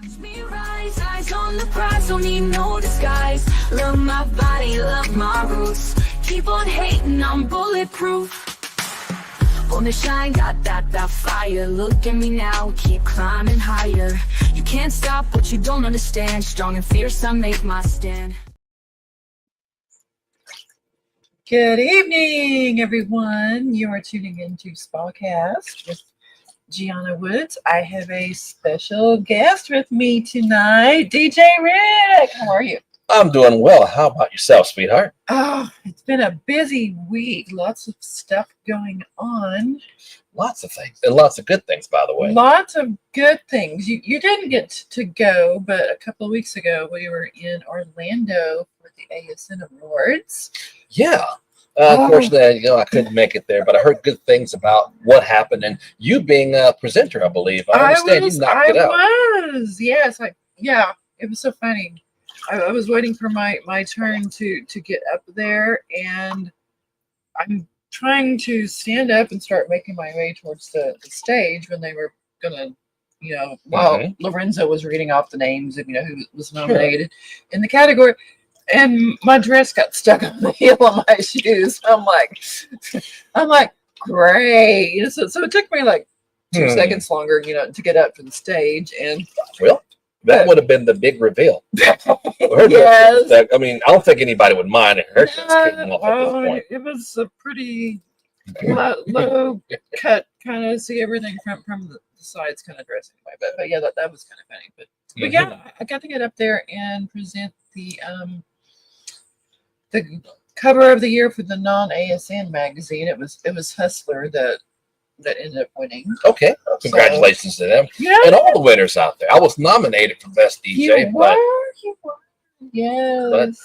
Watch me rise, eyes on the prize, don't need no disguise. Love my body, love my roots. Keep on hating, I'm bulletproof. Gonna shine, got that fire. Look at me now, keep climbing higher. You can't stop what you don't understand. Strong and fierce, I make my stand. Good evening, everyone. You are tuning into SpaCast with Gianna Woods. I have a special guest with me tonight, DJ Rick. How are you? I'm doing well. How about yourself, sweetheart? Oh, it's been a busy week. Lots of stuff going on. Lots of things, and lots of good things, by the way. Lots of good things. You didn't get to go, but a couple of weeks ago we were in Orlando for the ASN Awards. Yeah. Unfortunately, I couldn't make it there, but I heard good things about what happened, and you being a presenter, I believe. I understand you knocked it out. Yes. Yeah, it was so funny. I was waiting for my turn to get up there, and I'm trying to stand up and start making my way towards the stage when they were gonna, while Lorenzo was reading off the names of who was nominated in the category, and my dress got stuck on the heel of my shoes. I'm like, great. So it took me like 2 seconds longer, to get up to the stage, and that would have been the big reveal. Yes. I don't think anybody would mind it. Her dress kicking off at this point. It was a pretty low cut, kind of see everything from the sides kind of dress anyway. But yeah, that was kind of funny. But yeah, I got to get up there and present the cover of the year for the non-ASN magazine. It was Hustler that ended up winning. Okay, congratulations to them and all the winners out there. I was nominated for best DJ. You were. Yes.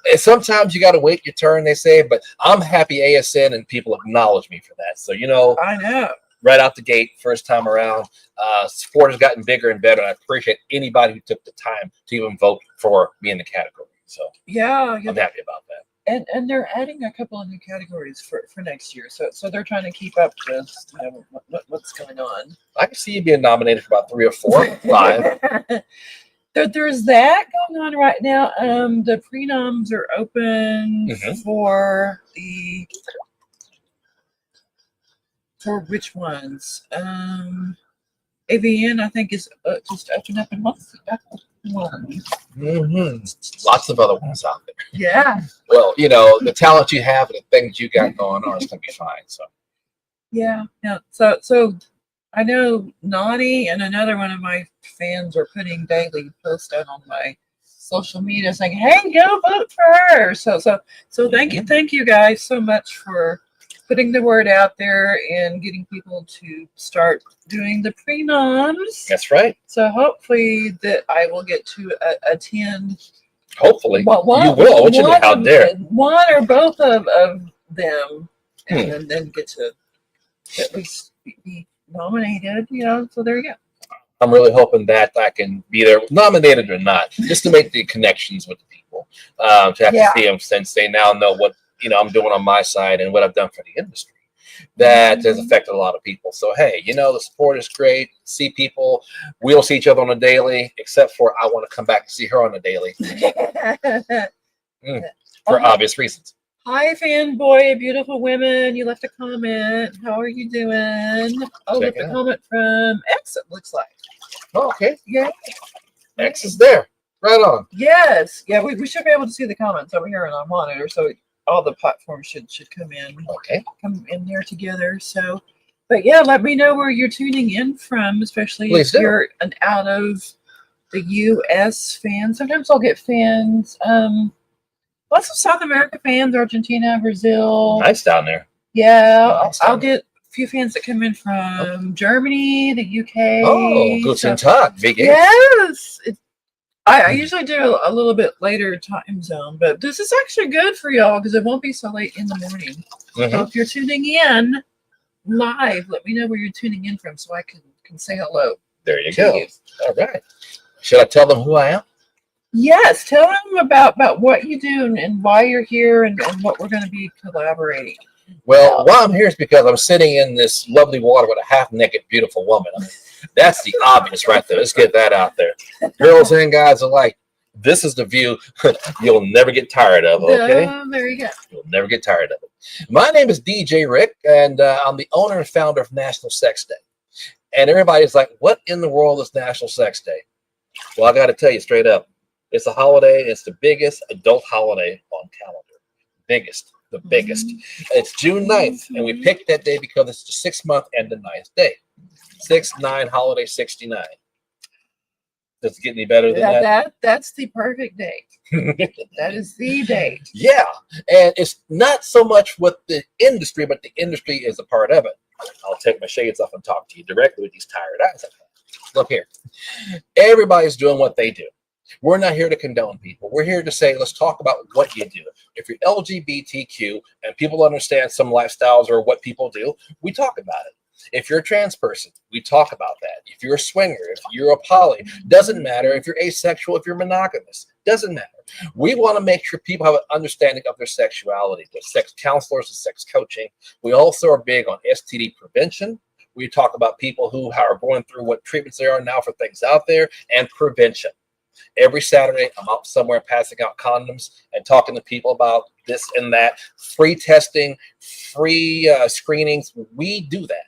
But sometimes you got to wait your turn, they say. But I'm happy ASN and people acknowledge me for that. So I know. Right out the gate, first time around, support has gotten bigger and better. And I appreciate anybody who took the time to even vote for me in the category. So yeah, I'm happy about that. And they're adding a couple of new categories for next year. So they're trying to keep up with what's going on. I can see you being nominated for about 3 or 4, 5. There's that going on right now. The prenoms are open for which ones? AVN, I think, is just open up in months. Lots of other ones out there. Yeah. Well, the talent you have and the things you got going on is going to be fine. So. Yeah. So I know Nani and another one of my fans are putting daily posts out on my social media saying, "Hey, go vote for her." So thank you guys so much for putting the word out there and getting people to start doing the prenoms. That's right. So hopefully that I will get to attend. Hopefully. You will. How dare. One or both of them, and then get to at least be nominated, so there you go. I'm really hoping that I can be there, nominated or not, just to make the connections with the people. To have to see them, since they now know what I'm doing on my side and what I've done for the industry. That has affected a lot of people. So hey, the support is great. See people. We don't see each other on a daily, except for I want to come back and see her on a daily. For obvious reasons. Hi, fanboy, beautiful women. You left a comment. How are you doing? Oh, left a comment from X, it looks like. Oh, okay. Yeah. X is there. Right on. Yes. Yeah, we should be able to see the comments over here on our monitor. So all the platforms should come in. Okay. Come in there together. So, but yeah, let me know where you're tuning in from, especially if you're an out of the U.S. fan. Sometimes I'll get fans. Lots of South America fans, Argentina, Brazil. Nice down there. Yeah, nice I'll get a few fans that come in from Germany, the UK. Oh, guten Tag. Yes. I usually do a little bit later time zone, but this is actually good for y'all because it won't be so late in the morning. So if you're tuning in live, let me know where you're tuning in from so I can say hello. There you go. All right. Should I tell them who I am? Yes, tell them about what you do and why you're here and what we're going to be collaborating. Well, why I'm here is because I'm sitting in this lovely water with a half-naked, beautiful woman. I mean, that's the obvious right there. Let's get that out there. Girls and guys alike, this is the view you'll never get tired of, okay? There you go. You'll never get tired of it. My name is DJ Rick, and I'm the owner and founder of National Sex Day. And everybody's like, what in the world is National Sex Day? Well, I got to tell you straight up, it's a holiday. It's the biggest adult holiday on calendar. The biggest. It's June 9th, and we picked that day because it's the 6th month and the 9th day. 6-9 holiday 69. Does it get any better than that? That's the perfect date. That is the date. Yeah, and it's not so much with the industry, but the industry is a part of it. I'll take my shades off and talk to you directly with these tired eyes. Look here. Everybody's doing what they do. We're not here to condone people. We're here to say, let's talk about what you do. If you're LGBTQ and people understand some lifestyles or what people do, we talk about it. If you're a trans person, we talk about that. If you're a swinger, if you're a poly, doesn't matter. If you're asexual, if you're monogamous, doesn't matter. We want to make sure people have an understanding of their sexuality. With sex counselors and sex coaching, we also are big on STD prevention. We talk about people who are going through what treatments there are now for things out there and prevention. Every Saturday, I'm out somewhere passing out condoms and talking to people about this and that, free testing, free screenings. We do that.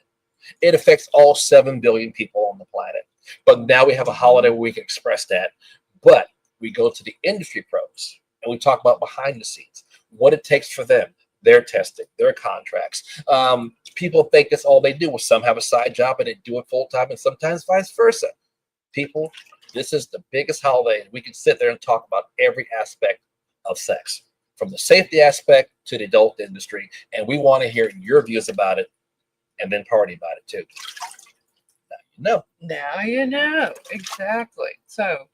It affects all 7 billion people on the planet. But now we have a holiday where we can express that. But we go to the industry pros and we talk about behind the scenes, what it takes for them, their testing, their contracts. People think that's all they do. Well, some have a side job and they do it full time, and sometimes vice versa. People, this is the biggest holiday. We can sit there and talk about every aspect of sex, from the safety aspect to the adult industry. And we want to hear your views about it and then party about it too. Now you know. Exactly. So,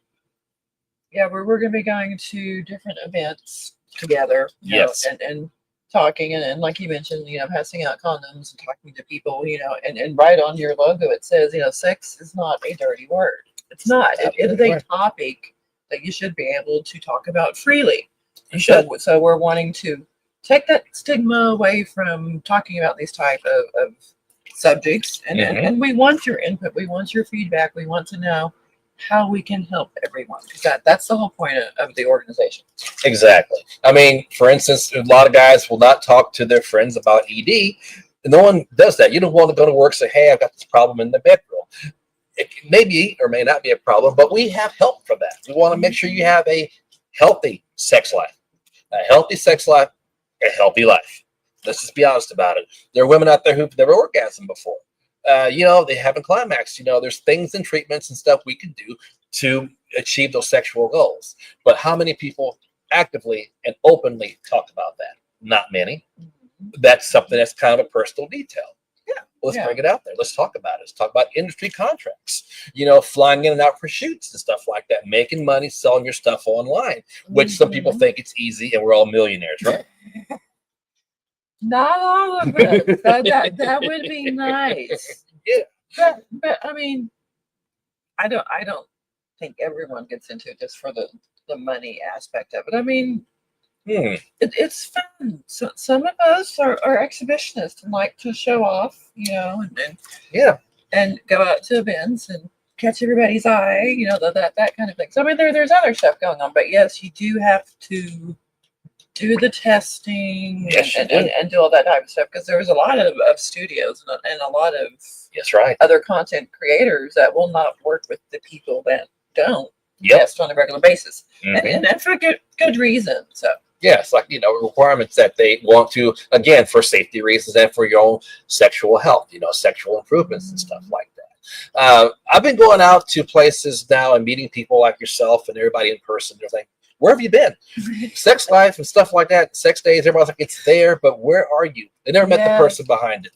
yeah, we're going to be going to different events together. Yes. And talking and like you mentioned, passing out condoms and talking to people, and right on your logo it says, sex is not a dirty word. It's not. It is a topic that you should be able to talk about freely. So we're wanting to take that stigma away from talking about these type of subjects, and we want your input. We want your feedback. We want to know how we can help everyone. That's the whole point of the organization. Exactly. I mean, for instance, a lot of guys will not talk to their friends about ED. No one does that. You don't want to go to work and say, hey, I've got this problem in the bedroom. It may be or may not be a problem, but we have help for that. We want to make sure you have a healthy sex life. A healthy sex life, a healthy life. Let's just be honest about it. There are women out there who've never orgasmed before. They haven't climaxed. There's things and treatments and stuff we can do to achieve those sexual goals. But how many people actively and openly talk about that? Not many. That's something that's kind of a personal detail. Let's bring it out there. Let's talk about it. Let's talk about industry contracts, flying in and out for shoots and stuff like that, making money, selling your stuff online, which some people think it's easy and we're all millionaires, right? Not all of it. That would be nice. Yeah. But I mean, I don't think everyone gets into it just for the money aspect of it. I mean, it's fun. So some of us are exhibitionists and like to show off, and go out to events and catch everybody's eye, that kind of thing. So I mean, there's other stuff going on, but yes, you do have to do the testing and do all that type of stuff, because there's a lot of studios and a lot of other content creators that will not work with the people that don't test on a regular basis, and for good reason. So. Yes, requirements that they want to, again, for safety reasons and for your own sexual health, sexual improvements and stuff like that. I've been going out to places now and meeting people like yourself and everybody in person. They're like, where have you been? Sex life and stuff like that, sex days, everybody's like, it's there, but where are you? They never met the person behind it.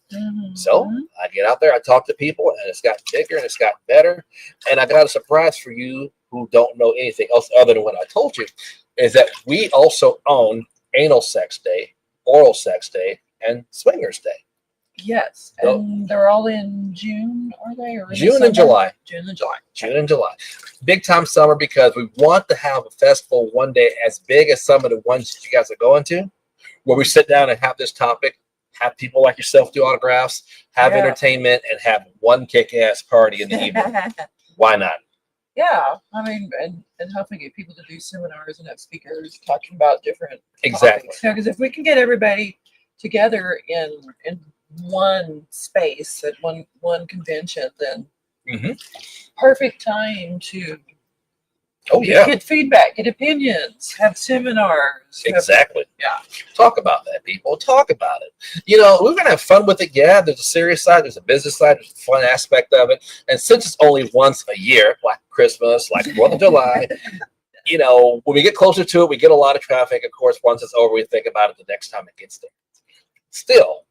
So I get out there, I talk to people, and it's got bigger and it's got better. And I got a surprise for you who don't know anything else other than what I told you, is that we also own Anal Sex Day, Oral Sex Day, and Swingers Day. Yes, and they're all in June, are they? Or June and July. June and July. June and July. Big time summer, because we want to have a festival one day as big as some of the ones that you guys are going to, where we sit down and have this topic, have people like yourself do autographs, have entertainment, and have one kick-ass party in the evening. Why not? Yeah, I mean, and hopefully get people to do seminars and have speakers talking about different Exactly. topics. Because if we can get everybody together in one space at one convention, then Hmm. perfect time to Oh yeah, get feedback, get opinions, have seminars. exactly. Yeah. Talk about that, people. Talk about it. We're gonna have fun with it. Yeah, there's a serious side, there's a business side, there's a fun aspect of it. And since it's only once a year, like Christmas, like 4th of July, when we get closer to it, we get a lot of traffic. Of course, once it's over, we think about it the next time it gets there. Still,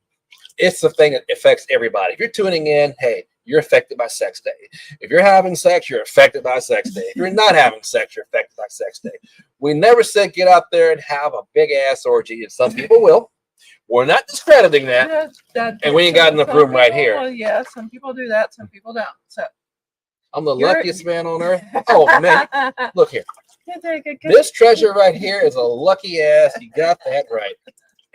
it's the thing that affects everybody. If you're tuning in, hey, you're affected by Sex Day. If you're having sex, you're affected by Sex Day. If you're not having sex, you're affected by Sex Day. We never said get out there and have a big ass orgy, and some people will. We're not discrediting that. And we ain't got enough room right here. Well, yeah, some people do that, some people don't. So I'm the You're- luckiest man on earth. Oh man, look here. This treasure right here is a lucky ass. You got that right.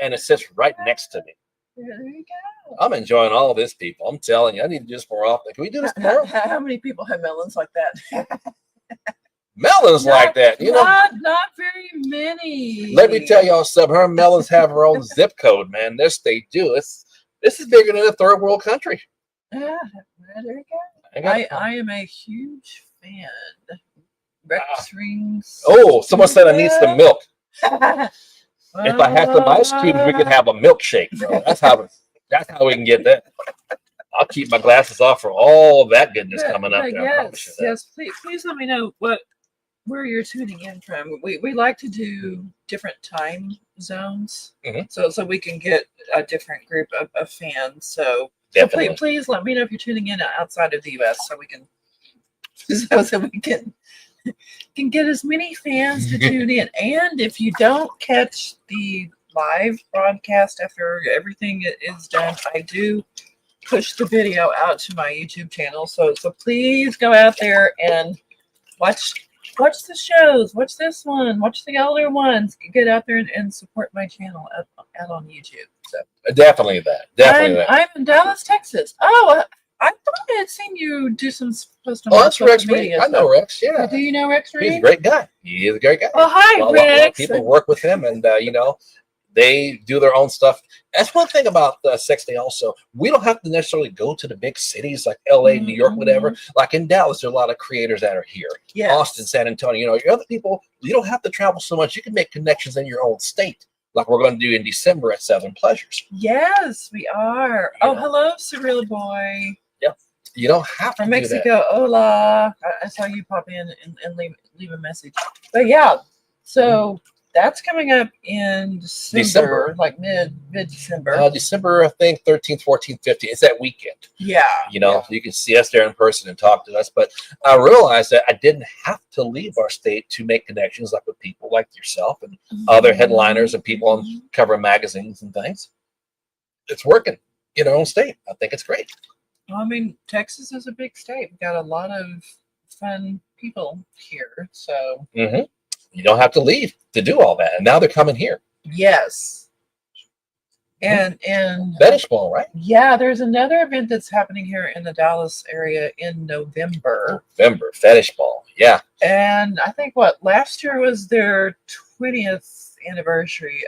And it sits right next to me. There you go. I'm enjoying all this, people. I'm telling you, I need to do this more often. Can we do this tomorrow? How many people have melons like that? Melons like that, Not very many. Let me tell y'all something. Her melons have her own zip code, man. This they do. This is bigger than a third world country. Yeah, there you go. I am a huge fan. Rex rings. Oh, someone said I need some milk. If I had some ice cubes, we could have a milkshake, bro. That's how we can get that. I'll keep my glasses off for all that goodness coming up there. Yes. Please let me know where you're tuning in from. We like to do different time zones, so we can get a different group of fans. So please let me know if you're tuning in outside of the U.S. so we can can get as many fans to tune in. And if you don't catch the live broadcast after everything is done, I do push the video out to my YouTube channel. So please go out there and watch the shows, watch this one, watch the older ones. Get out there and support my channel out on YouTube. So definitely that. I'm in Dallas, Texas. Oh, I thought I had seen you do some post on that's Rex social Reed. media. I know Rex. Yeah. Do you know Rex Reed? He's a great guy. He is a great guy. Oh, hi, A lot Rex. of people work with him, and they do their own stuff. That's one thing about Sex Day. Also, we don't have to necessarily go to the big cities like LA, New York, whatever. Like in Dallas, there are a lot of creators that are here. Yes. Austin, San Antonio. Your other people, you don't have to travel so much. You can make connections in your own state, like we're going to do in December at Southern Pleasures. Yes, we are. Hello, Surreal Boy. Yep. You don't have to From do Mexico. that. Hola. I saw you pop in and leave a message. But yeah, so that's coming up in December. Like mid-December. December, I think, 13th, 14th, 15th. It's that weekend. Yeah. You can see us there in person and talk to us. But I realized that I didn't have to leave our state to make connections like with people like yourself and other headliners and people on cover magazines and things. It's working in our own state. I think it's great. I mean, Texas is a big state. We've got a lot of fun people here. So you don't have to leave to do all that. And now they're coming here. yes. And Fetish Ball, right? yeah, there's another event that's happening here in the Dallas area in November. Fetish Ball. Yeah. And I think last year was their 20th anniversary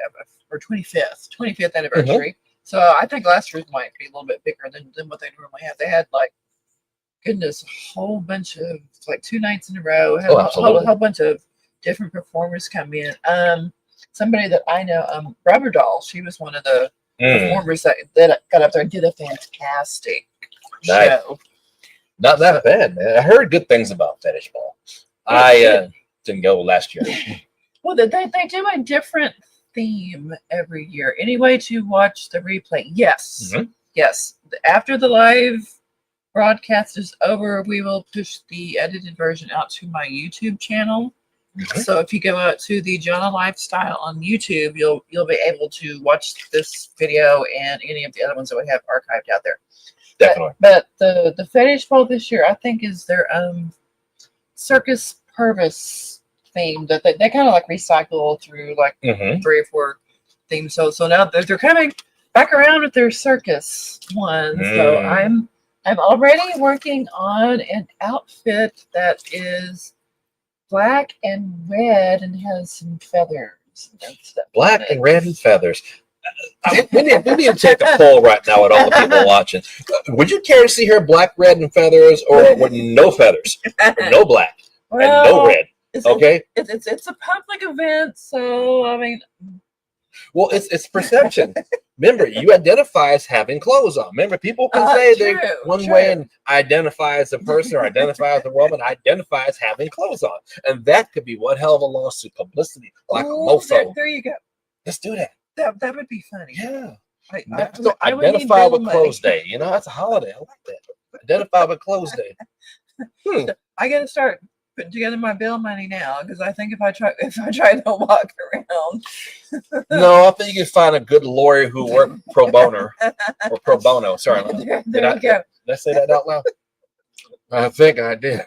or 25th anniversary. So I think last year's might be a little bit bigger than what they normally have. They had a whole bunch of 2 nights in a row. Had a whole bunch of different performers come in. Somebody that I know, Rubber Doll, she was one of the performers that got up there and did a fantastic show. Not that bad, man. I heard good things about Fetish Ball. I didn't go last year. Well, they do a different theme every year. Anyway, to watch the replay. Yes. Yes. After the live broadcast is over, we will push the edited version out to my YouTube channel. So if you go out to the Gianna Lifestyle on YouTube, you'll be able to watch this video and any of the other ones that we have archived out there. Definitely. But the Fetish Bowl this year, I think, is their Circus Purvis theme that they kind of recycle through 3 or 4 themes. So now they're coming back around with their circus one. So I'm I'm already working on an outfit that is black and red and has some feathers and stuff. Black and red and feathers. We need to take a poll right now with all the people watching. Would you care to see her black, red, and feathers, or with no feathers, or no black, and no red? Okay. It's a public event, so I mean. Well, it's perception. Remember, you identify as having clothes on. Remember, people can say they're one way and identify as a person or identify as a woman, identify as having clothes on. And that could be one hell of a lawsuit, publicity, like a mofo. There you go. Let's do that. That would be funny. Yeah. I would Identify need with bill Clothes money. Day. You know, that's a holiday. I like that. Identify with Clothes Day. I got to start putting together my bill money now because I think if I try to walk around. No, I think you can find a good lawyer who works pro bono or pro bono. Sorry. There you go. Did I say that out loud? I think I did.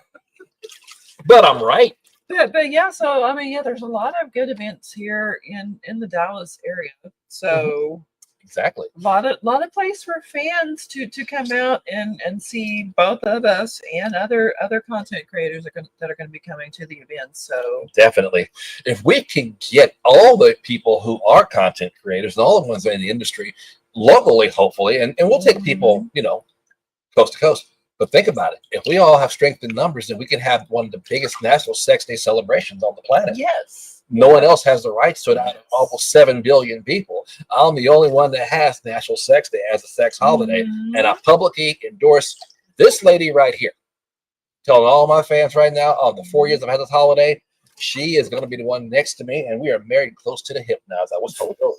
But I'm right. But yeah, so I mean, yeah, there's a lot of good events here in the Dallas area. So exactly, a lot of place for fans to come out and see both of us and other content creators that are going to be coming to the event. So definitely, if we can get all the people who are content creators and all the ones in the industry locally, hopefully, and we'll take people, coast to coast. But think about it. If we all have strength in numbers, then we can have one of the biggest National Sex Day celebrations on the planet. Yes. No one else has the rights to it out of almost 7 billion people. I'm the only one that has National Sex Day as a sex holiday. And I publicly endorse this lady right here. Telling all my fans right now, of the 4 years I've had this holiday, she is going to be the one next to me. And we are married close to the hip now, as I was told earlier.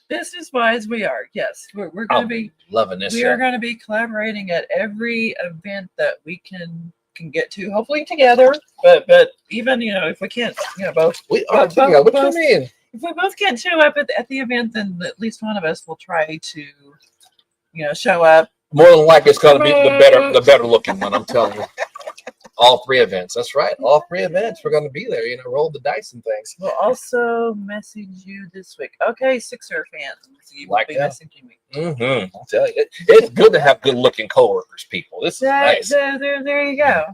Business-wise, we are. Yes, we're going to be loving this. We are going to be collaborating at every event that we can get to, hopefully together. But even if we can't, both we are together. What do you mean? If we both can't show up at the event, then at least one of us will try to, show up. More than likely, it's going to be the better looking one. I'm telling you. All 3 events. That's right. All 3 events. We're going to be there. Roll the dice and things. We'll also message you this week. Okay, Sixer fans. You will be messaging me. I'll tell you. It's good to have good looking coworkers, people. This is nice. There you go.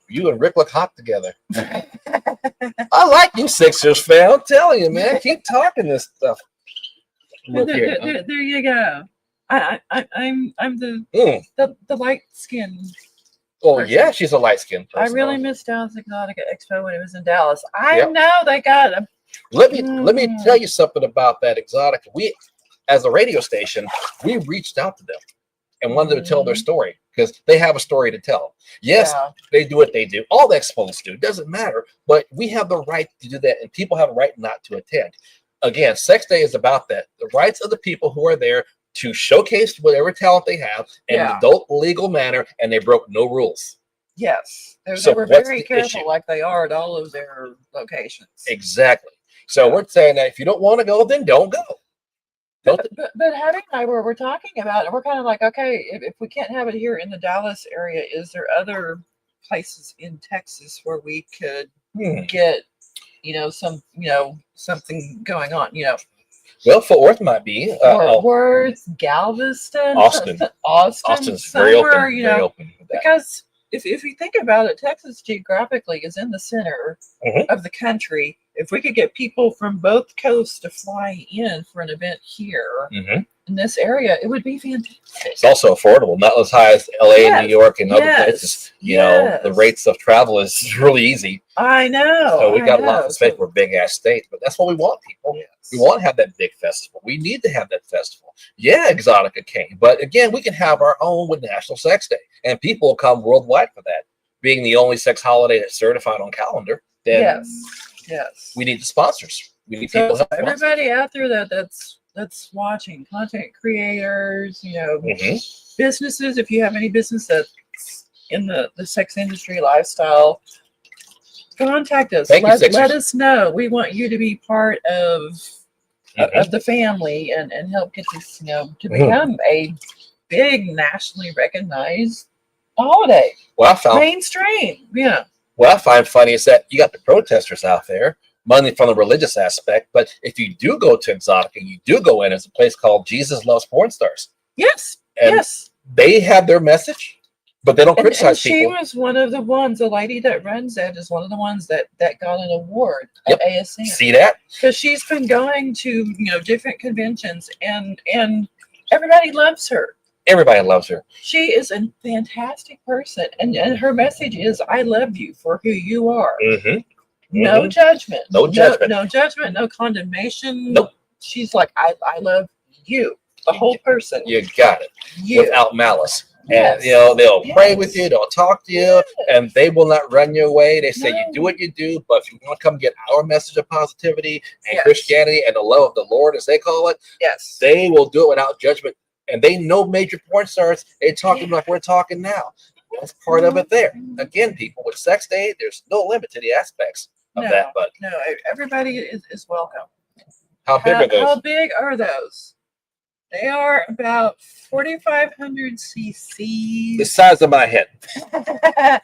You and Rick look hot together. I like you Sixers fan. I'm telling you, man. Keep talking this stuff. Look here. There you go. I'm the light skin. Oh person. Yeah, she's a light skinned person. I really missed Dallas Exotica Expo when it was in Dallas. I know they got them. Let me tell you something about that Exotica. We, as a radio station, we reached out to them and wanted them to tell their story because they have a story to tell. Yes, they do what they do. All the expos do. It doesn't matter. But we have the right to do that, and people have a right not to attend. Again, Sex Day is about that. The rights of the people who are there to showcase whatever talent they have in an adult legal manner, and they broke no rules. Yes. They were very careful, like they are at all of their locations. Exactly. So we're saying that if you don't want to go, then don't go. But Hattie and I we're talking about it. We're kind of like, okay, if we can't have it here in the Dallas area, is there other places in Texas where we could get, something going on, Well, Fort Worth might be. Fort Worth, Galveston, Austin's very open. Very open with that. Because if you think about it, Texas geographically is in the center of the country. If we could get people from both coasts to fly in for an event here in this area, it would be fantastic. It's also affordable, not as high as LA and New York and other places. The rates of travel is really easy. I know. So we got a lot of space. We're a big ass state, but that's what we want, people. Yes. We want to have that big festival. We need to have that festival. Yeah, Exotica came, but again, we can have our own with National Sex Day, and people will come worldwide for that. Being the only sex holiday that's certified on calendar, then yes, we need the sponsors. We need people. So everybody out there that's watching, content creators, businesses. If you have any business that's in the sex industry, lifestyle, contact us. Let us know. We want you to be part of the family and help get this, to become a big nationally recognized holiday. Well, I found mainstream. Yeah. What I find funny is that you got the protesters out there money from the religious aspect. But if you do go to Exotica, you do go in, it's a place called Jesus Loves Porn Stars. Yes. And yes. they have their message, but they don't criticize and she people. was one of the ones, the lady that runs that is one of the ones that got an award at ASM. See that? Because she's been going to, different conventions and everybody loves her. Everybody loves her. She is a fantastic person. And her message is, I love you for who you are. Mm-hmm. No judgment. No judgment. No judgment, no condemnation. Nope. She's like, I love you, the whole person. You got it. You. Without malice. Yes. And they'll pray with you, they'll talk to you, and they will not run your way. They say you do what you do, but if you want to come get our message of positivity and Christianity and the love of the Lord, as they call it, they will do it without judgment. And they know major porn stars. They talk to them like we're talking now. That's part of it there. Again, people, with sex day, there's no limit to the aspects of that. But no, everybody is welcome. How big are those? How big are those? They are about 4,500 cc's. The size of my head. That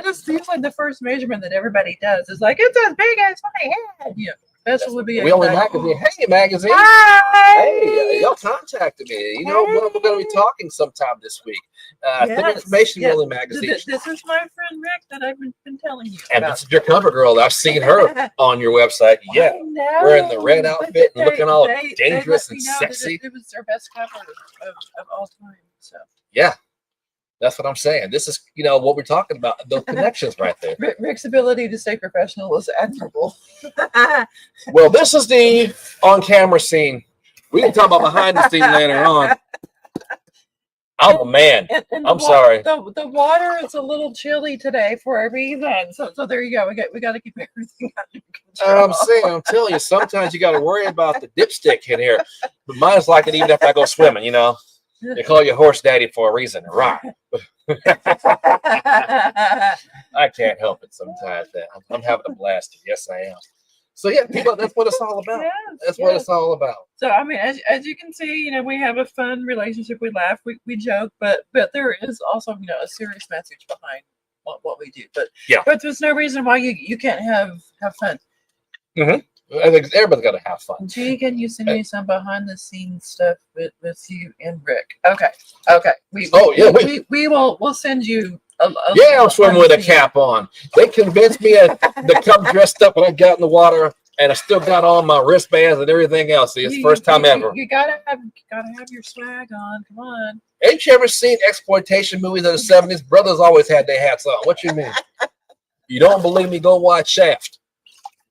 is usually the first measurement that everybody does. It's like, it's as big as my head. Yeah, that's what would be. We only magazine. Hey, magazine. Hi. Hey, y'all contacted me. We're going to be talking sometime this week. Information Really magazine. This is my friend Rick that I've been telling you and about. this is your cover girl. I've seen her on your website. Yeah, wearing the red outfit and looking all dangerous and sexy. It was their best cover of all time. So yeah, that's what I'm saying. This is what we're talking about. Those connections right there. Rick's ability to stay professional is admirable. Well, this is the on-camera scene. We can talk about behind the scene later on. I'm a man. And I'm sorry. The water is a little chilly today for a reason. So there you go. We got to keep everything under control. I'm telling you, sometimes you got to worry about the dipstick in here. But mine's like it even if I go swimming. They call you horse daddy for a reason, right? I can't help it sometimes. I'm having a blast. Yes, I am. So yeah, people, that's what it's all about. That's what it's all about. So I mean, as you can see, we have a fun relationship. We laugh, we joke, but there is also a serious message behind what we do. But there's no reason why you can't have fun. Mm-hmm. I think everybody's got to have fun. Gee, can you send me some behind the scenes stuff with you and Rick? Okay. We'll send you. I'm swimming with a cap on. They convinced me to come dressed up when I got in the water, and I still got all my wristbands and everything else. See, it's the first time ever. You gotta have your swag on. Come on. Ain't you ever seen exploitation movies of the 70s? Brothers always had their hats on. What you mean? You don't believe me? Go watch Shaft,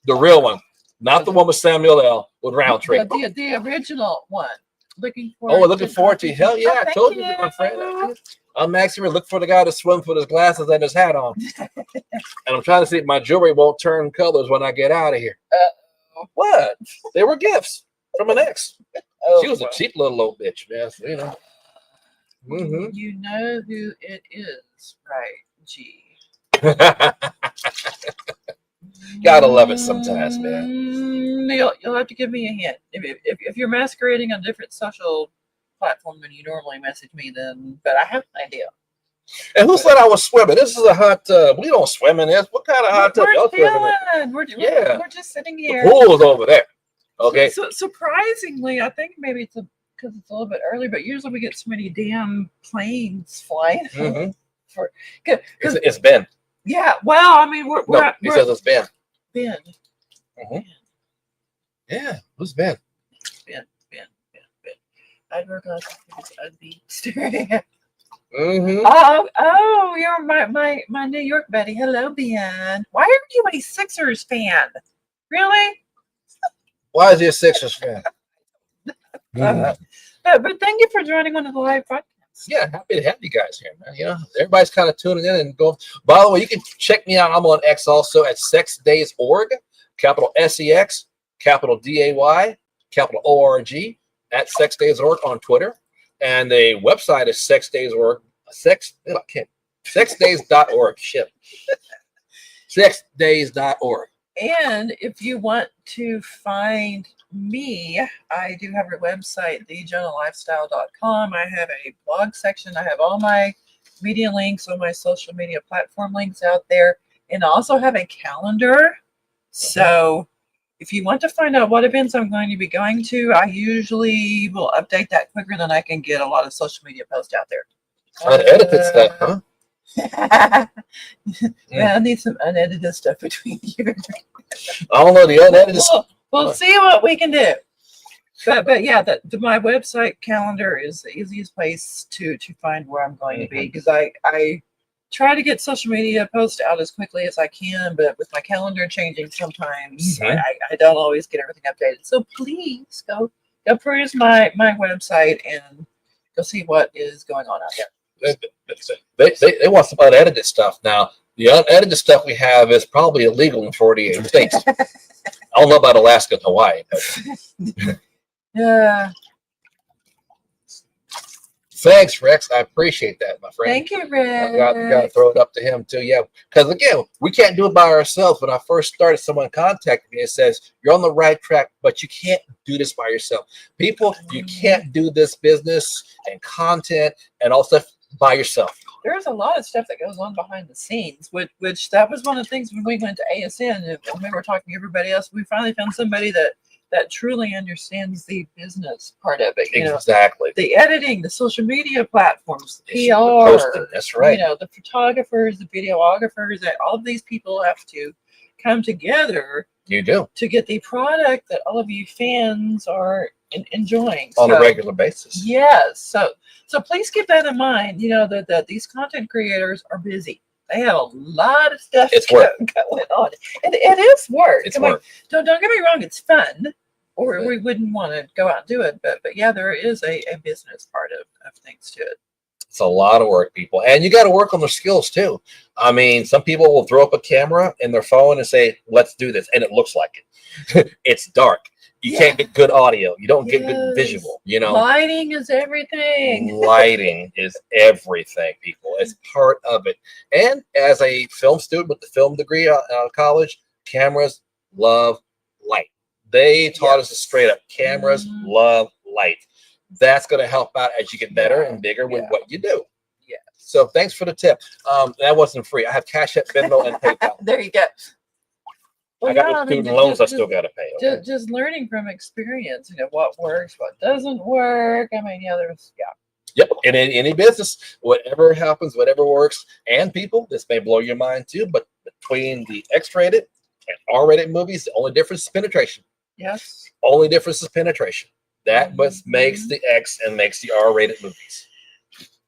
the real one, not the one with Samuel L. with Roundtree. The original one. Looking forward to. Hell yeah! I told you, my friend. I'm actually looking for the guy to swim with his glasses and his hat on. And I'm trying to see if my jewelry won't turn colors when I get out of here. What? They were gifts from an ex. She was a cheap little old bitch, man. So, Mm-hmm. You know who it is, right? Gee. Gotta love it sometimes, man. You'll have to give me a hint. If you're masquerading on different social platform than you normally message me, but I have an idea. And who said I was swimming? This is a hot tub. We don't swim in this. What kind of hot tub y'all swimming in? We're just sitting here. The pool is over there. Okay. So surprisingly, I think maybe it's because it's a little bit early, but usually we get so many damn planes flying. Mm-hmm. It's Ben. Yeah. Well, I mean, he says it's Ben. Ben. Mm-hmm. Yeah. Who's Ben? Ben. I forgot I'd be staring at. Mm-hmm. Oh, you're my New York buddy. Hello, Ben. Why are you a Sixers fan? Really? Why is he a Sixers fan? But thank you for joining on the live podcast. Yeah, happy to have you guys here, man. Everybody's kind of tuning in and going. By the way, you can check me out. I'm on X also at sexdays.org, capital SEX, capital DAY, capital ORG, at sexdays.org on Twitter. And the website is sexdays.org. Sexdays.org. Shit. Sexdays.org. And if you want to find me, I do have a website, thejonalifestyle.com. I have a blog section. I have all my media links, all my social media platform links out there. And I also have a calendar So if you want to find out what events I'm going to be going to, I usually will update that quicker than I can get a lot of social media posts out there. Unedited stuff, huh? Yeah, I need some unedited stuff between you. I don't know the unedited stuff. We'll see what we can do. But yeah, my website calendar is the easiest place to find where I'm going to be, because I try to get social media posts out as quickly as I can, but with my calendar changing sometimes, I don't always get everything updated. So please go peruse my website and go see what is going on out there. They want some unedited stuff. Now, the unedited stuff we have is probably illegal in 48 states. I don't know about Alaska and Hawaii. But. Yeah. Thanks, Rex. I appreciate that, my friend. Thank you, Rex. I got to throw it up to him, too. Yeah. Because, again, we can't do it by ourselves. When I first started, someone contacted me and says, you're on the right track, but you can't do this by yourself. People, you can't do this business and content and all stuff by yourself. There's a lot of stuff that goes on behind the scenes, which that was one of the things when we went to ASN and when we were talking to everybody else, we finally found somebody that truly understands the business part of it. Exactly. The editing, the social media platforms, the PR. Posting, that's right. The photographers, the videographers, all of these people have to come together. You do. To get the product that all of you fans are enjoying. On a regular basis. Yes. So please keep that in mind, that these content creators are busy. They have a lot of stuff going on. It is work. It's work. Don't get me wrong, it's fun. Or we wouldn't want to go out and do it. But yeah, there is a business part of things to it. It's a lot of work, people. And you got to work on their skills, too. I mean, some people will throw up a camera in their phone and say, let's do this. And it looks like it. It's dark. You can't get good audio. You don't get good visual, Lighting is everything. Lighting is everything, people. It's part of it. And as a film student with the film degree out of college, cameras love light. They taught us straight up. Cameras love light. That's going to help out as you get better and bigger with what you do. Yeah. So thanks for the tip. That wasn't free. I have Cash App, Venmo, and PayPal. There you go. Well, I got the student loans I still got to pay. Okay? Just learning from experience, what works, what doesn't work. I mean, Yep. And in any business, whatever happens, whatever works, and people, this may blow your mind too, but between the X-rated and R-rated movies, the only difference is penetration. Yes. Only difference is penetration. That what makes the X and makes the R-rated movies.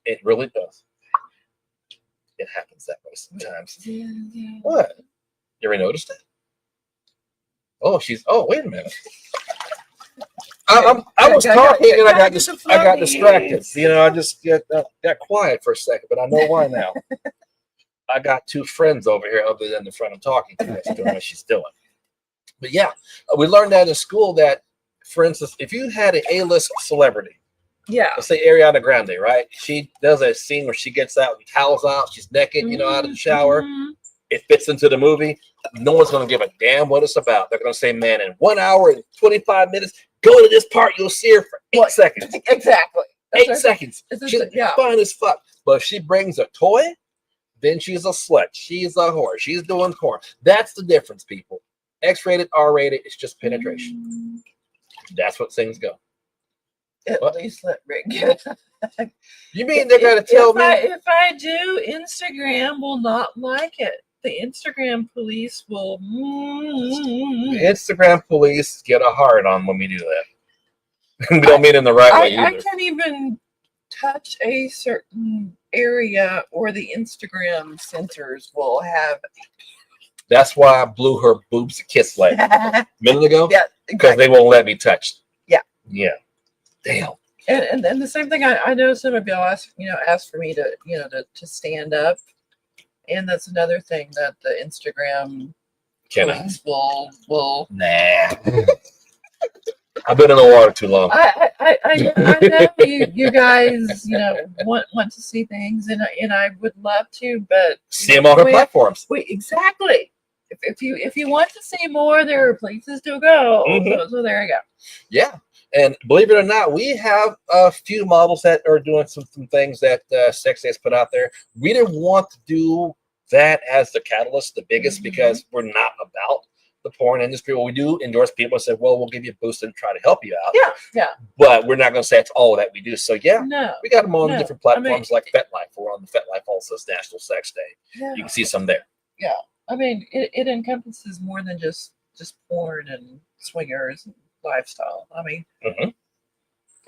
It really does. It happens that way sometimes. Yeah. What? You ever noticed it? Oh, wait a minute. I was talking and I got distracted. I just got quiet for a second, but I know why now. I got two friends over here other than the friend I'm talking to that's doing what she's doing. But yeah, we learned that in school that, for instance, if you had an A-list celebrity, let's say Ariana Grande, right? She does a scene where she gets out with towels out, she's naked, out of the shower. It fits into the movie. No one's going to give a damn what it's about. They're going to say, man, in 1 hour and 25 minutes, go to this part, you'll see her for 8 seconds. Exactly. 8 seconds. She's fine as fuck. But if she brings a toy, then she's a slut. She's a whore. She's doing porn. That's the difference, people. X-rated, R-rated, it's just penetration. That's what things go. At least let Rick get it. You mean they're going to tell me? If I do, Instagram will not like it. The Instagram police will. The Instagram police get a hard on when we do that. We don't mean in the right way either. I can't even touch a certain area, or the Instagram censors will have. That's why I blew her boobs a kiss like a minute ago. Yeah, because they won't let me touch. Yeah. Damn. And the same thing. I know some of y'all ask for me to stand up, and that's another thing that the Instagram police will. Nah. I've been in the water too long. I know you guys want to see things, and I would love to, but see them on her platforms. Exactly. If you want to see more, there are places to go. So there you go. Yeah. And believe it or not, we have a few models that are doing some things that Sexy has put out there. We didn't want to do that as the catalyst, the biggest, because we're not about the porn industry. Well, we do endorse people and say, well, we'll give you a boost and try to help you out. Yeah. But we're not going to say it's all that we do. So yeah, No. we got them on different platforms like FetLife. We're on the FetLife also National Sex Day. Yeah. You can see some there. Yeah. I mean, it encompasses more than just porn and swingers and lifestyle. I mean,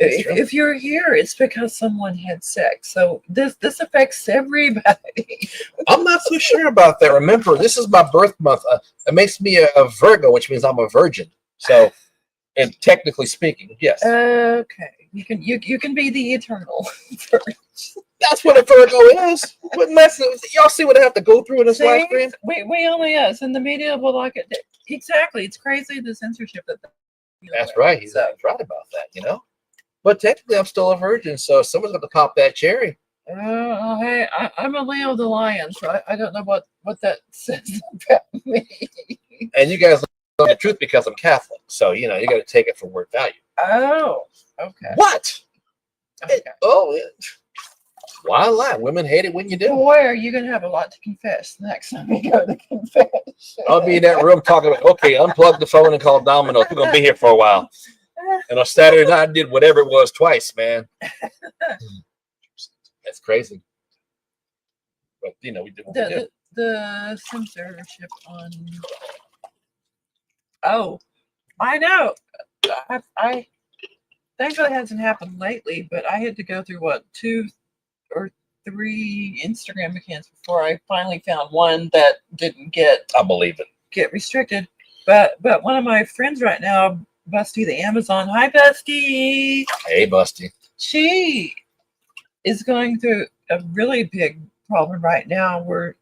if you're here, it's because someone had sex. So this affects everybody. I'm not so sure about that. Remember, this is my birth month. It makes me a Virgo, which means I'm a virgin. So, and technically speaking, yes. Okay, you can be the eternal virgin. That's what a Virgo is. Y'all see what I have to go through in this live stream? We only us, and the media will like it. Exactly, it's crazy the censorship that. That's right. He's right about that. You know. But technically, I'm still a virgin, so someone's going to pop that cherry. Hey, I'm a Leo the Lion, so I don't know what that says about me. And you guys know the truth because I'm Catholic, so you got to take it for word value. Oh, okay. What? Okay. Why lie? Women hate it when you do. Boy, are you going to have a lot to confess next time we go to confess. I'll be in that room talking about, okay, unplug the phone and call Domino's. We're going to be here for a while. And on Saturday night, I did whatever it was twice, man. That's crazy. But, we did what we did. The censorship on... Oh, I know. I thankfully it hasn't happened lately, but I had to go through, 2 or 3 Instagram accounts before I finally found one that didn't get... I believe it. Get restricted. But one of my friends right now... Busty the Amazon. Hi, Busty. Hey, Busty. She is going through a really big problem right now where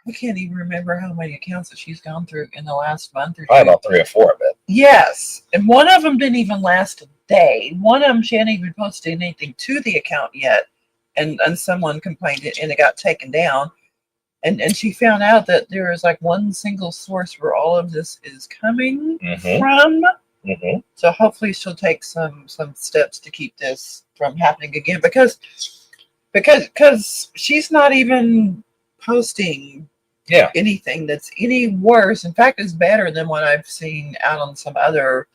I can't even remember how many accounts that she's gone through in the last month or 2. Probably about 3 or 4, I bet. Yes. And one of them didn't even last a day. One of them, she hadn't even posted anything to the account yet. And someone complained and it got taken down. And she found out that there is one single source where all of this is coming from. So hopefully she'll take some steps to keep this from happening again because she's not even posting anything that's any worse. In fact, it's better than what I've seen out on some other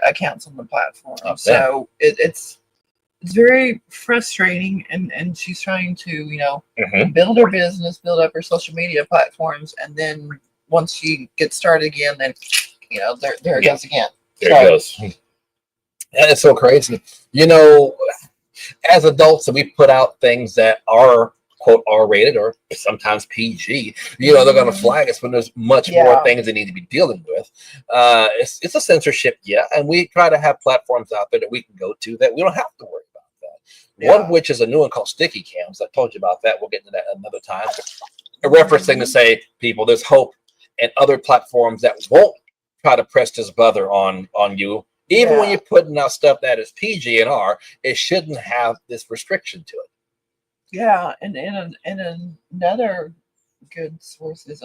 accounts on the platform. So it's very frustrating, and she's trying to build her business, build up her social media platforms, and then once she gets started again, then there it goes again. There it goes. And it's so crazy. As adults, we put out things that are, quote, R-rated or sometimes PG. They're going to flag us when there's much more things they need to be dealing with. It's a censorship, and we try to have platforms out there that we can go to that we don't have to worry about that. One of which is a new one called Sticky Cams. I told you about that. We'll get into that another time. A referencing to say, people, there's hope, and other platforms that won't try to press this buther on you. Even when you're putting out stuff that is PG and R, it shouldn't have this restriction to it. Yeah, and another good source is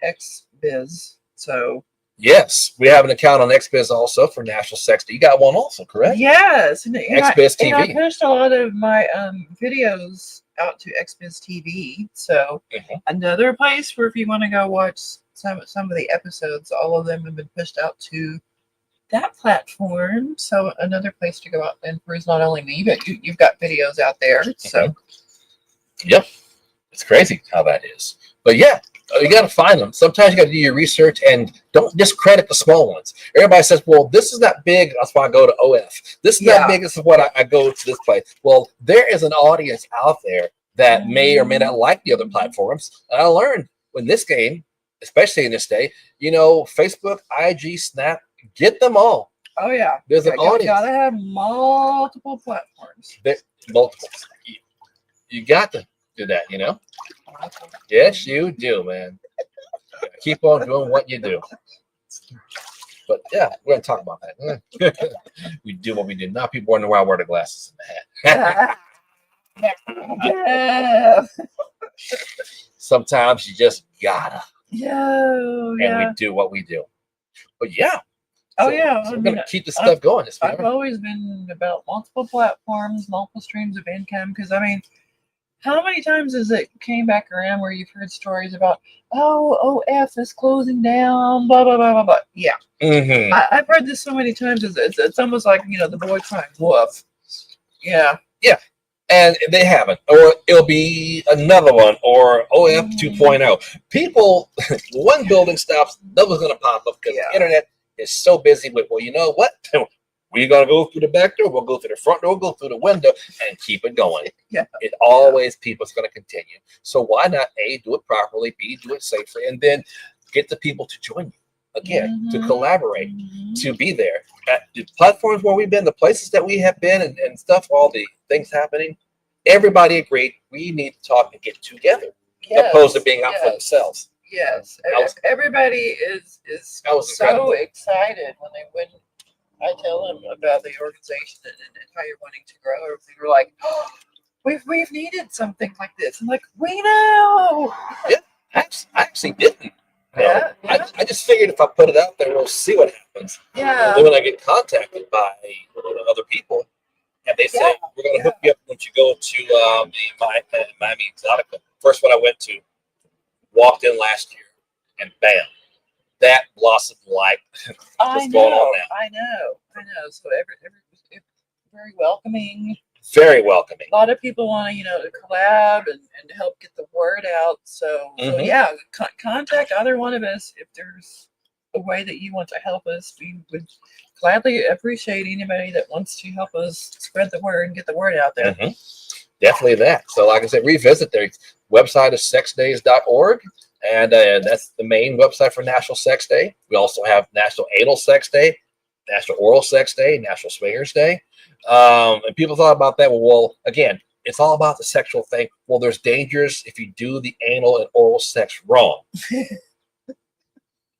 XBiz. So yes, we have an account on XBiz also for National Sex Day. You got one also, correct? Yes, and XBiz TV. And I pushed a lot of my videos out to XBiz TV. So another place where if you want to go watch some of the episodes, all of them have been pushed out to that platform. So another place to go out and peruse not only me, but you've got videos out there. So yep, it's crazy how that is. But you got to find them. Sometimes you got to do your research and don't discredit the small ones. Everybody says, well, this is not big, that's why I go to OF. This is not big, this is what I go to this place. Well, there is an audience out there that may or may not like the other platforms. And I learned in this game, especially in this day, Facebook, IG, Snap, get them all. Oh yeah, there's an audience. You gotta have multiple platforms. Multiple. You got to do that, Yes, you do, man. Keep on doing what you do. But we're gonna talk about that. We do what we do. Now people wonder why I wear the glasses in the hat. Sometimes you just gotta. And we do what we do. But we're gonna keep this stuff going. I've always been about multiple platforms, multiple streams of income, because how many times has it came back around where you've heard stories about, oh, OF is closing down, blah, blah, blah, blah, blah. Yeah. Mm-hmm. I've heard this so many times. It's almost like, the boy crying wolf. Yeah. Yeah. And they haven't. Or it'll be another one, or OF 2.0. People, one building stops, another one's going to pop up because the internet is so busy with, well, you know what? We're going to go through the back door, we'll go through the front door, we'll go through the window, and keep it going. Yeah. It always, people's going to continue. So why not, A, do it properly, B, do it safely, and then get the people to join you. Again, to collaborate, to be there. At the platforms where we've been, the places that we have been and stuff, all the things happening, everybody agreed we need to talk and get together, opposed to being out for themselves. Yes. Everybody is so excited when I tell them about the organization and how you're wanting to grow everything. We're like, oh, we've needed something like this. I'm like, we know. Yeah, I actually didn't. I just figured if I put it out there, we'll see what happens. Yeah. And then when I get contacted by other people, and they say, we're going to hook you up once you go to the Miami Exotica. First one I went to, walked in last year, and bam, that blossomed like what's going on now. I know. So every very welcoming. Very welcoming. A lot of people want to, to collab and help get the word out. So yeah, contact either one of us if there's a way that you want to help us. We would gladly appreciate anybody that wants to help us spread the word and get the word out there. Definitely that. So like I said, revisit their website is sexdays.org. And that's the main website for National Sex Day. We also have National Anal Sex Day, National Oral Sex Day, National Swingers Day. And people thought about that. Well, again, it's all about the sexual thing. Well, there's dangers if you do the anal and oral sex wrong.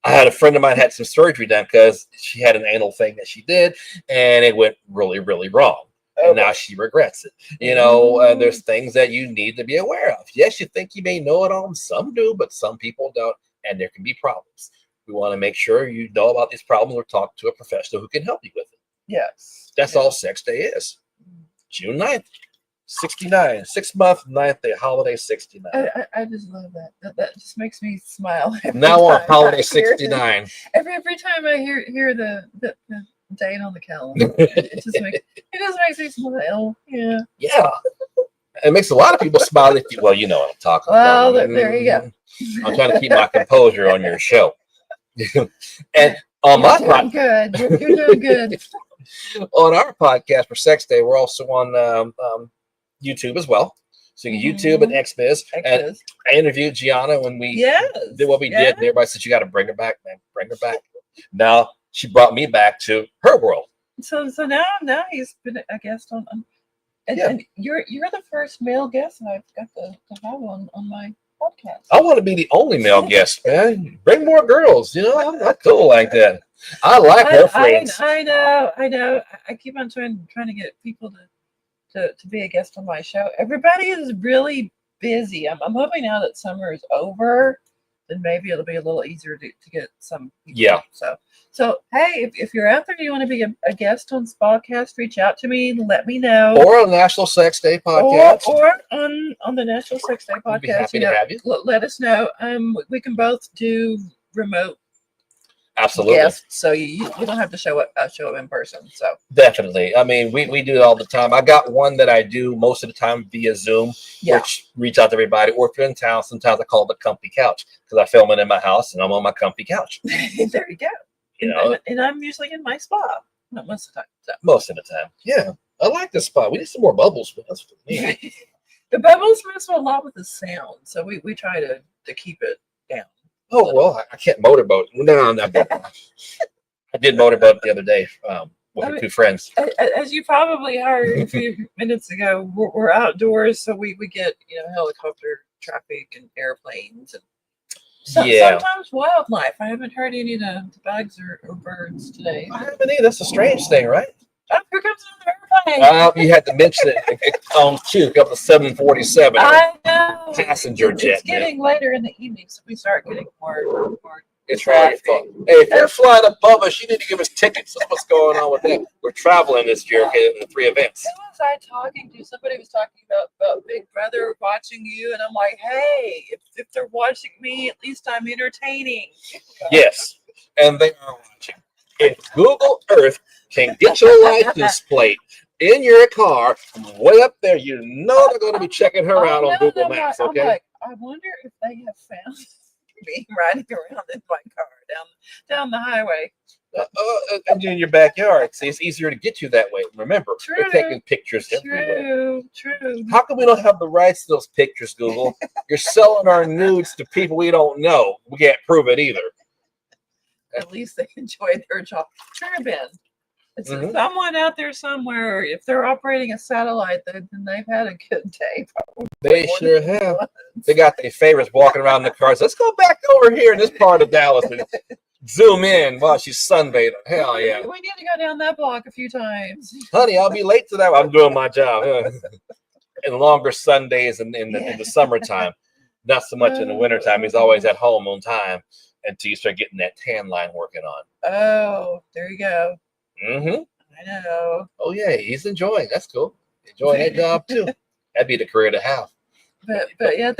I had a friend of mine had some surgery done because she had an anal thing that she did, and it went really, really wrong. And now she regrets it. There's things that you need to be aware of. Yes, you think you may know it all. Some do, but some people don't. And there can be problems. We want to make sure you know about these problems or talk to a professional who can help you with it. Yes. That's all Sex Day is. June 9th, 69, 6th month, 9th day, holiday 69. I just love that. That just makes me smile. Now on holiday 69. Every time I hear the date on the calendar, it just makes me smile. Yeah. Yeah. It makes a lot of people smile. Well, you know what I'm talking about. Well, there you go. I'm trying to keep my composure on your show. And on my podcast, you're doing good. On our podcast for Sex Day, we're also on YouTube as well. So you can YouTube and XBiz. And I interviewed Gianna when we did what we did. And everybody said, you got to bring her back, man. Bring her back. Now she brought me back to her world. So now he's been a guest on and you're the first male guest that I've got to have on my podcast. I want to be the only male guest, man. Bring more girls. I'm cool like that. I like her friends. I know. I keep on trying to get people to be a guest on my show. Everybody is really busy. I'm hoping now that summer is over, then maybe it'll be a little easier to get some people. Yeah. So hey, if you're out there and you want to be a guest on SpaCast, reach out to me. Let me know. Or on National Sex Day podcast. Or on the National Sex Day podcast. We'd be happy to have you. Let us know. We can both do remote. Absolutely. Guests, so you don't have to show up in person. So definitely. I mean, we do it all the time. I got one that I do most of the time via Zoom, which reach out to everybody. Or if you're in town, sometimes I call it the comfy couch because I film it in my house and I'm on my comfy couch. There you go. And I'm usually in my spa. Not most of the time. So. Most of the time. Yeah. I like this spa. We need some more bubbles. That's what we need. The bubbles mess a lot with the sound, so we try to keep it down. Oh, well, I can't motorboat. No, I'm not. I did motorboat the other day with two friends. As you probably heard a few minutes ago, we're outdoors, so we get helicopter traffic and airplanes and sometimes wildlife. I haven't heard any of the bugs or birds today. I haven't either. That's a strange thing, right? Oh, here comes another airplane. You had to mention it on cue. Up to 747. I know. Passenger jet. It's getting later in the evening, so we start getting more It's really fun. Hey, if you're flying above us, you need to give us tickets. That's what's going on with that. We're traveling this year, okay, in the 3 events. Who was I talking to? Somebody was talking about Big Brother watching you, and I'm like, hey, if they're watching me, at least I'm entertaining. Yes, and they are watching. If Google Earth can get your license plate in your car from way up there, you know they're going to be checking her out on Google Maps, okay? I'm like, I wonder if they have found me riding around in my car down the highway. And in your backyard. See, it's easier to get you that way. Remember, they're taking pictures everywhere. True. How come we don't have the rights to those pictures, Google? You're selling our nudes to people we don't know. We can't prove it either. At least they enjoy their job. Turbine. It's someone out there somewhere. If they're operating a satellite, then they've had a good day. Probably. They sure have. They got their favorites walking around in the cars. Let's go back over here in this part of Dallas and zoom in while she's sunbathing. Hell yeah. We need to go down that block a few times. Honey, I'll be late to that. I'm doing my job. And longer Sundays in the summertime. Not so much in the wintertime. He's always at home on time until you start getting that tan line working on. Oh, there you go. Mm-hmm. I know. Oh yeah, he's enjoying. That's cool. Enjoying that job too. That'd be the career to have. But yeah,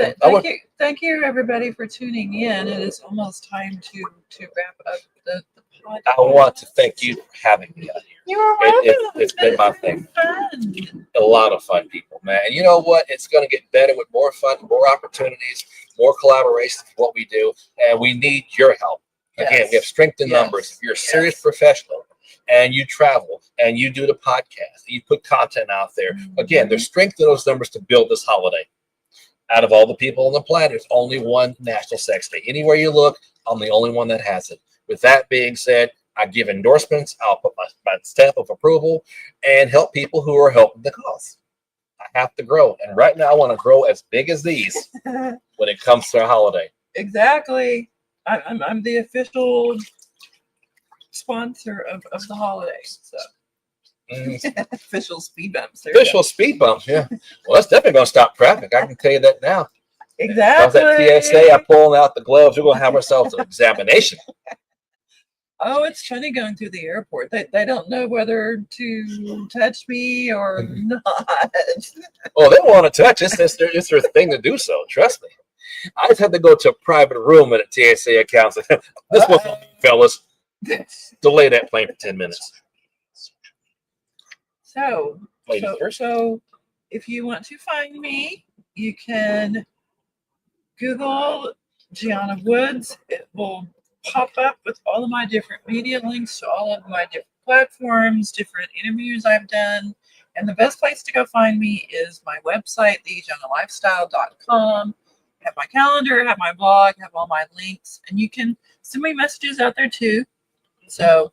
thank you everybody for tuning in. It is almost time to wrap up the podcast. I want to thank you for having me out here. You are welcome. It's been my thing. Fun. A lot of fun, people, man. And you know what? It's going to get better with more fun, more opportunities, more collaboration for what we do, and we need your help. Again, we have strength in numbers. If you're a serious professional and you travel and you do the podcast, you put content out there, again, there's strength in those numbers to build this holiday. Out of all the people on the planet, there's only one National Sex Day. Anywhere you look, I'm the only one that has it. With that being said, I give endorsements. I'll put my stamp of approval and help people who are helping the cause. I have to grow. And right now, I want to grow as big as these when it comes to a holiday. Exactly. I'm the official sponsor of the holidays. So. Official speed bumps. Official speed bumps, yeah. Well, that's definitely going to stop traffic. I can tell you that now. Exactly. I was at TSA, I'm pulling out the gloves. We're going to have ourselves an examination. Oh, it's funny going through the airport. They don't know whether to touch me or not. Oh, they want to touch. It's their thing to do so. Trust me. I just had to go to a private room at a TSA account. This was on me, fellas. Delay that plane for 10 minutes. So if you want to find me, you can Google Gianna Woods. It will pop up with all of my different media links to all of my different platforms, different interviews I've done. And the best place to go find me is my website, thegiannalifestyle.com. Have my calendar, have my blog, have all my links, and you can send me messages out there too. So,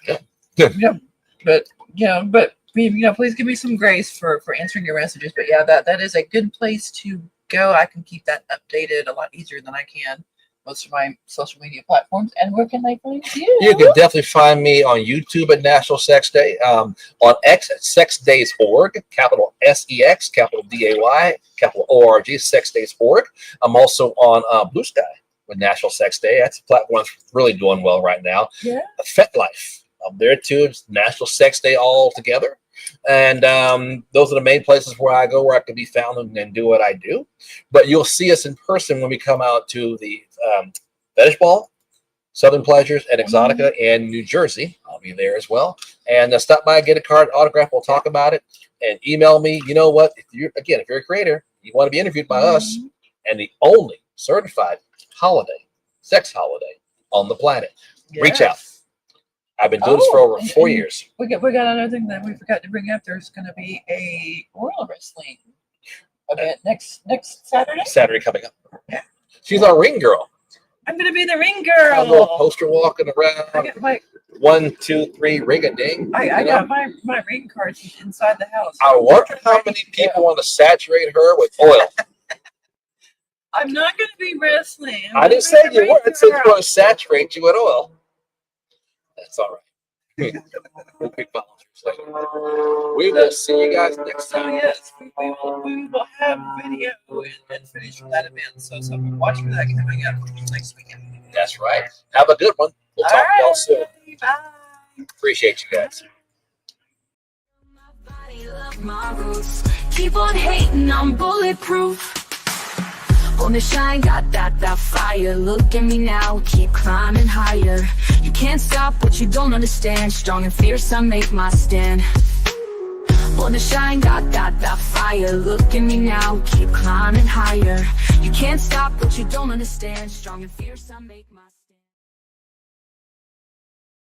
but please give me some grace for answering your messages. But yeah, that is a good place to go. I can keep that updated a lot easier than I can most of my social media platforms. And where can they find you? You can definitely find me on YouTube at National Sex Day, on X at sexdays.org, capital SEX, capital DAY, capital ORG, sexdays.org. I'm also on Blue Sky with National Sex Day. That's a platform that's really doing well right now. Yeah. FetLife. I'm there too. It's National Sex Day all together. And those are the main places where I go, where I can be found and do what I do. But you'll see us in person when we come out to the Fetish Ball, Southern Pleasures at Exotica in New Jersey. I'll be there as well. And stop by, get a card, autograph. We'll talk about it. And email me. You know what? If you're a creator, you want to be interviewed by us, and the only certified sex holiday on the planet, reach out. I've been doing this for over 4 years. We got another thing that we forgot to bring up. There's going to be a oral wrestling event next Saturday. Saturday coming up. Yeah. She's our ring girl. I'm going to be the ring girl. A little poster walking around. I got my 1, 2, 3, ring a ding. I got my ring cards inside the house. I wonder how many people want to saturate her with oil. I'm not going to be wrestling. I didn't say you were. I said you want to saturate you with oil. That's all right. We will see you guys next time. Yes, we will have video and finish that event. So watch for that coming up next weekend. That's right. Have a good one. We'll talk to y'all soon. Bye. Appreciate you guys. My body, love my roots. Keep on hating, I'm bulletproof. Gonna shine, got that fire. Look at me now, keep climbing higher. You can't stop what you don't understand. Strong and fierce, I make my stand. Gonna shine, got that fire. Look at me now, keep climbing higher. You can't stop what you don't understand. Strong and fierce, I make my stand.